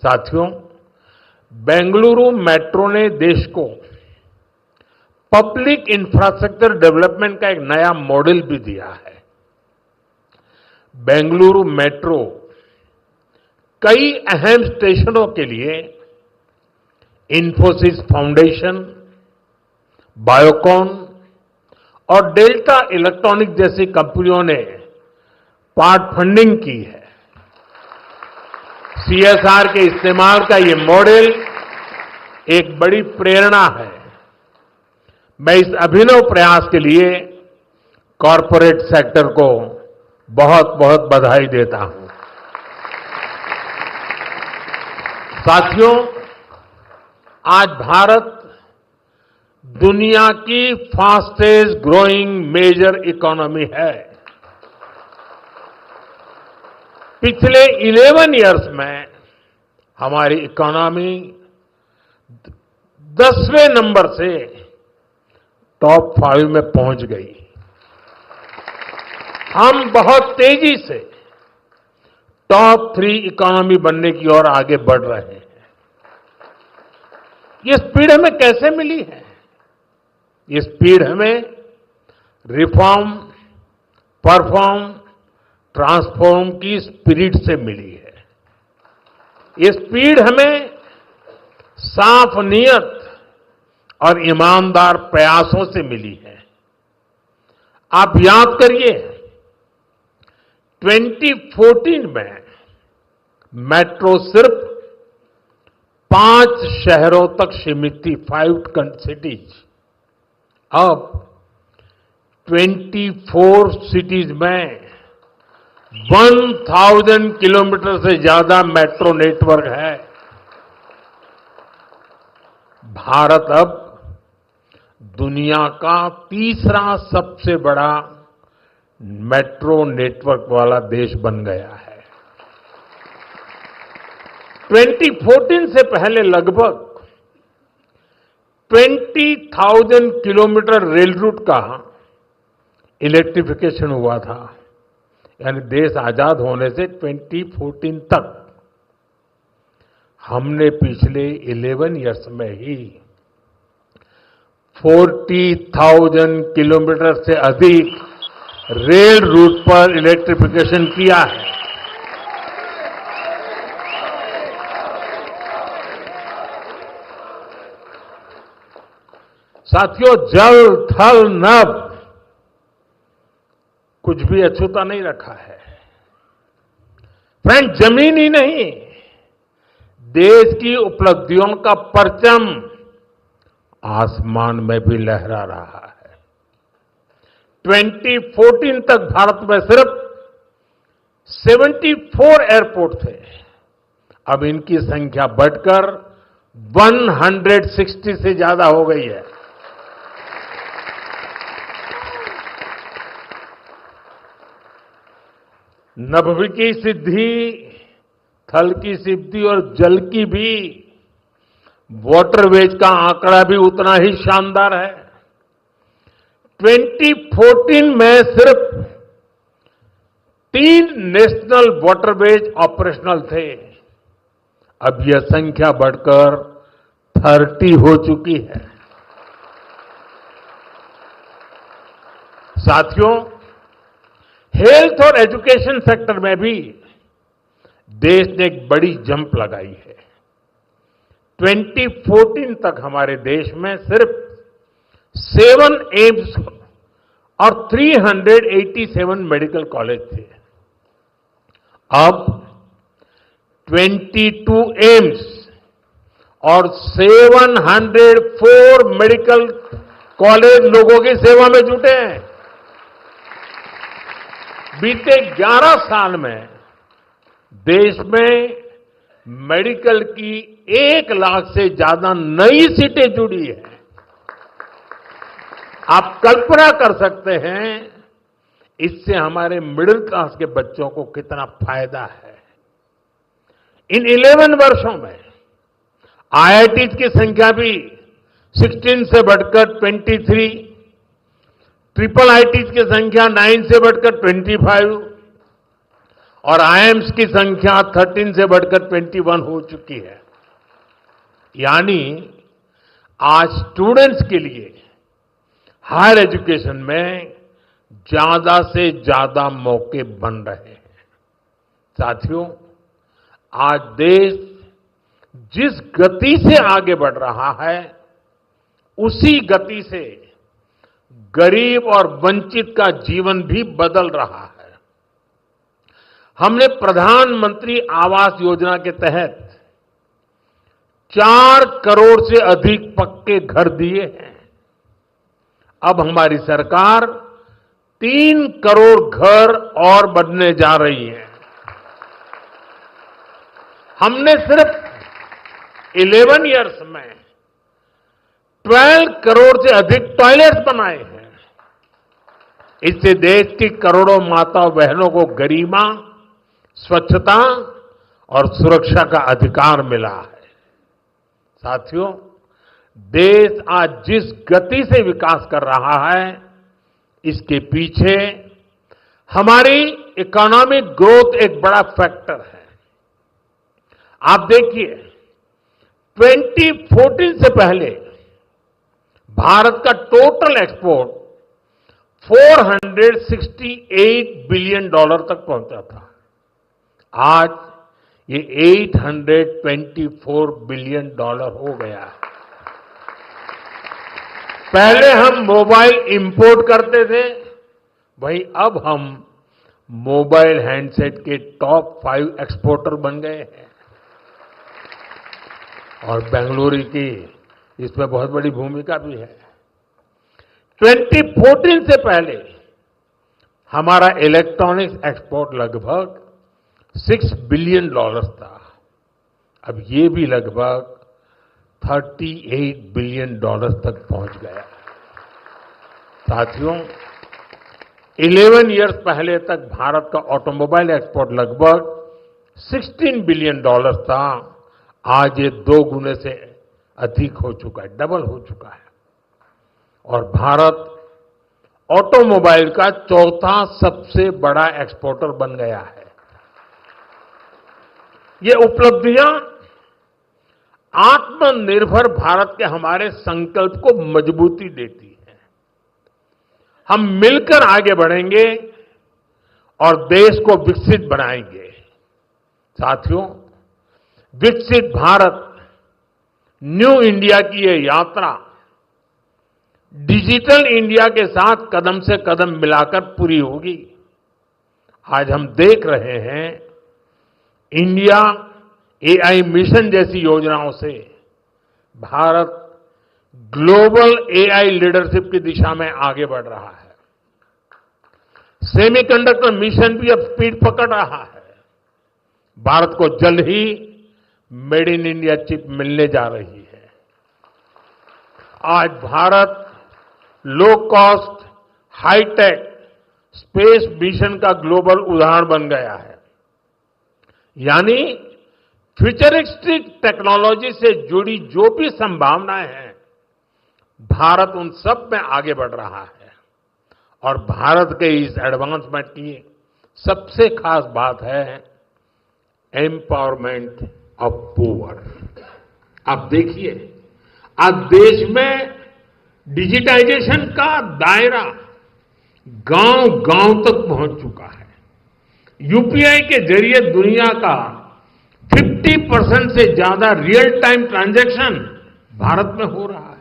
साथियों, बेंगलुरु मेट्रो ने देश को पब्लिक इंफ्रास्ट्रक्चर डेवलपमेंट का एक नया मॉडल भी दिया है। बेंगलुरु मेट्रो कई अहम स्टेशनों के लिए इंफोसिस फाउंडेशन, बायोकॉन और डेल्टा इलेक्ट्रॉनिक जैसी कंपनियों ने पार्ट फंडिंग की है। सीएसआर के इस्तेमाल का ये मॉडल एक बड़ी प्रेरणा है। मैं इस अभिनव प्रयास के लिए कॉरपोरेट सेक्टर को बहुत बहुत बधाई देता हूं। साथियों, आज भारत दुनिया की फास्टेस्ट ग्रोइंग मेजर इकोनॉमी है। पिछले 11 इयर्स में हमारी इकोनॉमी 10वें नंबर से टॉप 5 में पहुंच गई। हम बहुत तेजी से टॉप 3 इकोनॉमी बनने की ओर आगे बढ़ रहे हैं। ये स्पीड हमें कैसे मिली है? ये स्पीड हमें रिफॉर्म, परफॉर्म, ट्रांसफॉर्म की स्पिरिट से मिली है। ये स्पीड हमें साफ नीयत और ईमानदार प्रयासों से मिली है। आप याद करिए, 2014 में मेट्रो सिर्फ 5 शहरों तक सीमित थी, 5 सिटीज। अब 24 सिटीज में 1000 किलोमीटर से ज्यादा मेट्रो नेटवर्क है। भारत अब दुनिया का तीसरा सबसे बड़ा मेट्रो नेटवर्क वाला देश बन गया है। 2014 से पहले लगभग 20,000 किलोमीटर रेल रूट का इलेक्ट्रिफिकेशन हुआ था। यानी देश आजाद होने से 2014 तक हमने पिछले 11 इयर्स में ही 40,000 किलोमीटर से अधिक रेल रूट पर इलेक्ट्रिफिकेशन किया है। साथियों, जल, थल, नभ कुछ भी अछूता नहीं रखा है। फ्रेंड, जमीन ही नहीं, देश की उपलब्धियों का परचम आसमान में भी लहरा रहा है। 2014 तक भारत में सिर्फ 74 एयरपोर्ट थे। अब इनकी संख्या बढ़कर 160 से ज्यादा हो गई है। नभ की सिद्धि, थल की सिद्धि और जल की भी वाटरवेज का आंकड़ा भी उतना ही शानदार है। 2014 में सिर्फ 3 नेशनल वाटरवेज ऑपरेशनल थे। अब यह संख्या बढ़कर 30 हो चुकी है। साथियों, हेल्थ और एजुकेशन सेक्टर में भी देश ने एक बड़ी जंप लगाई है। 2014 तक हमारे देश में सिर्फ 7 एम्स और 387 मेडिकल कॉलेज थे। अब 22 एम्स और 704 मेडिकल कॉलेज लोगों की सेवा में जुटे हैं। बीते 11 साल में देश में मेडिकल की 1 लाख से ज्यादा नई सीटें जुड़ी है। आप कल्पना कर सकते हैं इससे हमारे मिडिल क्लास के बच्चों को कितना फायदा है। इन 11 वर्षों में आईआईटी की संख्या भी 16 से बढ़कर 23, ट्रिपल आईटी की संख्या 9 से बढ़कर 25 और आईआईएम्स की संख्या 13 से बढ़कर 21 हो चुकी है। यानी आज स्टूडेंट्स के लिए हायर एजुकेशन में ज्यादा से ज्यादा मौके बन रहे हैं। साथियों, आज देश जिस गति से आगे बढ़ रहा है, उसी गति से गरीब और वंचित का जीवन भी बदल रहा है। हमने प्रधानमंत्री आवास योजना के तहत 4 करोड़ से अधिक पक्के घर दिए हैं। अब हमारी सरकार 3 करोड़ घर और बनने जा रही है। हमने सिर्फ 11 इयर्स में 12 करोड़ से अधिक टॉयलेट्स बनाए हैं। इससे देश की करोड़ों माताओं बहनों को गरिमा, स्वच्छता और सुरक्षा का अधिकार मिला है। साथियों, देश आज जिस गति से विकास कर रहा है, इसके पीछे हमारी इकोनॉमिक ग्रोथ एक बड़ा फैक्टर है। आप देखिए, 2014 से पहले भारत का टोटल एक्सपोर्ट $468 बिलियन तक पहुंचा था। आज ये $824 बिलियन हो गया है। पहले हम मोबाइल इंपोर्ट करते थे, वहीं अब हम मोबाइल हैंडसेट के टॉप 5 एक्सपोर्टर बन गए हैं। और बेंगलुरु की इसमें बहुत बड़ी भूमिका भी है। 2014 से पहले हमारा इलेक्ट्रॉनिक्स एक्सपोर्ट लगभग $6 बिलियन था। अब ये भी लगभग $38 बिलियन तक पहुंच गया। साथियों, 11 इयर्स पहले तक भारत का ऑटोमोबाइल एक्सपोर्ट लगभग $16 बिलियन था। आज ये 2 गुने से अधिक हो चुका है, डबल हो चुका है। और भारत ऑटोमोबाइल का 4था सबसे बड़ा एक्सपोर्टर बन गया है। ये उपलब्धियां आत्मनिर्भर भारत के हमारे संकल्प को मजबूती देती है। हम मिलकर आगे बढ़ेंगे और देश को विकसित बनाएंगे। साथियों, विकसित भारत न्यू इंडिया की ये यात्रा डिजिटल इंडिया के साथ कदम से कदम मिलाकर पूरी होगी। आज हम देख रहे हैं, इंडिया एआई मिशन जैसी योजनाओं से भारत ग्लोबल एआई लीडरशिप की दिशा में आगे बढ़ रहा है। सेमीकंडक्टर मिशन भी अब स्पीड पकड़ रहा है। भारत को जल्द ही मेड इन इंडिया चिप मिलने जा रही है। आज Bharat low cost, hi tech space mission का ग्लोबल उदाहरण बन गया है। यानी फ्यूचरिस्टिक टेक्नोलॉजी से जुड़ी जो भी संभावनाएं हैं, भारत उन सब में आगे बढ़ रहा है। और भारत के इस एडवांसमेंट की सबसे खास बात है एम्पावरमेंट ऑफ पुअर। आप देखिए, आज देश में डिजिटाइजेशन का दायरा गांव-गांव तक पहुंच चुका है। यूपीआई के जरिए दुनिया का 50% से ज्यादा रियल टाइम ट्रांजैक्शन भारत में हो रहा है।